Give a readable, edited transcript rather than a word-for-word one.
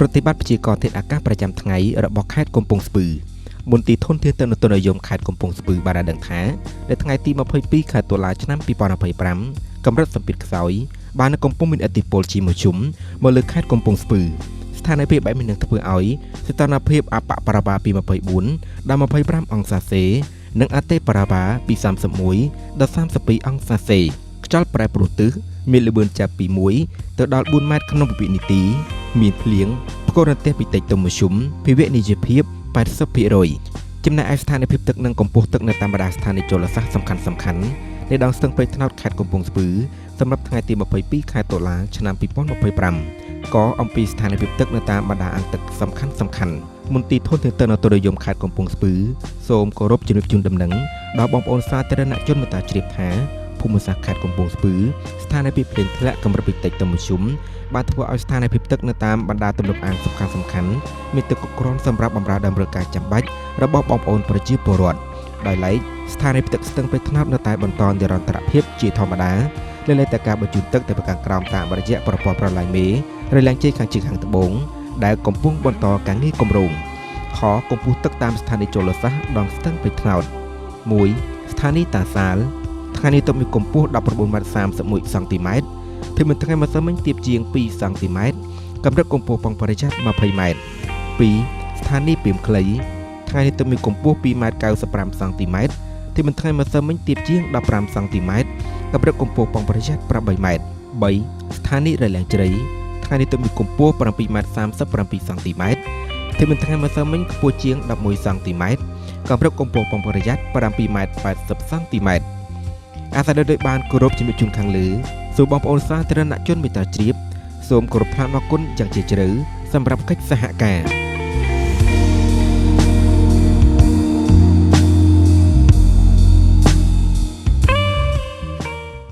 ប្រតិបត្តិជាកោធាតុអាកាសប្រចាំថ្ងៃរបស់ខេត្តកំពង់ស្ពឺមន្ទីរធនធានទឹកនគរខេត្តកំពង់ស្ពឺបានដឹងថានៅថ្ងៃទី22ខែតុលាឆ្នាំ2025កម្រិតសម្ពាធខ្សោយបានកំពុងមានឥទ្ធិពលជាមធ្យមមកលើខេត្តកំពង់ស្ពឺស្ថានភាពបែបនេះនឹងធ្វើឲ្យសីតុណ្ហភាពអបបរបាពី24ដល់25អង្សាសេនិងអតិបរបាពី31ដល់32អង្សាសេខ្យល់ប្រែប្រួលទិសមានល្បឿនចាប់ពី1ទៅដល់4ម៉ែត្រក្នុងវិនាទីមានភ្លៀងផ្គររន្ទះពីតិចទៅមធ្យមភាវនិយភាព80% ចំណែកឯស្ថានភាពទឹកនិងកម្ពស់ទឹកនៅតាមបណ្ដាស្ថានីយជលសាស្ត្រសំខាន់នៅដងស្ទឹងព្រៃថ្នោតខេត្តកំពង់ស្ពឺសម្រាប់ថ្ងៃទី22ខែតុលាឆ្នាំ2025ក៏អំពីស្ថានភាពទឹកនៅតាមបណ្ដាអាងទឹកសំខាន់មន្ទីរធនធានទឹកនគរខេត្តកំពង់ស្ពឺសូមគោរពជំរាបជូនដំណឹងដល់បងប្អូនសាធារណជនមេត្តាជ្រាបថាភូមិសាស្ត្រខេត្តកំពង់ស្ពឺស្ថានភាពភ្លៀងធ្លាក់កម្រិតពីតិចទៅមធ្យមបានធ្វើឲ្យស្ថានភាពទឹកនៅតាមបណ្ដាទំនប់អាងសំខាន់មានទឹកគ្រប់គ្រាន់សម្រាប់បម្រើតម្រូវការចាំបាច់របស់បងប្អូនប្រជាពលរដ្ឋដោយឡែកស្ថានភាពទឹកស្ទឹងព្រៃថ្នោតនៅតែបន្តនិរន្តរភាពជាធម្មតាលើតែការបញ្ជូនទឹកទៅប្រកាន់ក្រោមតាមរយៈប្រព័ន្ធប្រឡាយមេរលាងជ័យខាងជើងខាងត្បូងដែលកំពុងបន្តការងារគម្រោងខកម្ពស់ទឹកតាមស្ថានីយជលសាស្ត្រដងស្ទឹងព្រៃថ្នោត1ស្ថានីយតាសាលថ្ងៃនេះទឹកមានកម្ពស់19.31 សង់ទីម៉ែត្រភាពមិនថ្ងៃម្សិលមិញទាបជាង2សង់ទីម៉ែត្រកម្រិតកម្ពស់ប៉ងបរិយា20ម៉ែត្រ2ស្ថានីយពីមខ្លីថ្ងៃនេះទឹកមានកម្ពស់2.95 សង់ទីម៉ែត្រភាពមិនថ្ងៃម្សិលមិញទាបជាង15សង់ទីម៉ែត្រកម្រិតកម្ពស់ប៉ងបរិយា8ម៉ែត្រ3ស្ថានីយរលាងជ្រៃថ្ងៃនេះទឹកមានកម្ពស់7.37 សង់ទីម៉ែត្រភាពមិនថ្ងៃម្សិលមិញខ្ពស់ជាង11សង់ទីម៉ែត្រកម្រិតកម្ពស់ប៉ងបរិយា7.80 សង់ទីម៉ែត្រអាសាដោយបានគោរពជំរាបជូនខាងលើសូមបងប្អូនសាធារណជនមេត្តាជ្រាបសូមគោរពថ្លែងអរគុណយ៉ាងជ្រាលជ្រៅសម្រាប់កិច្ចសហការ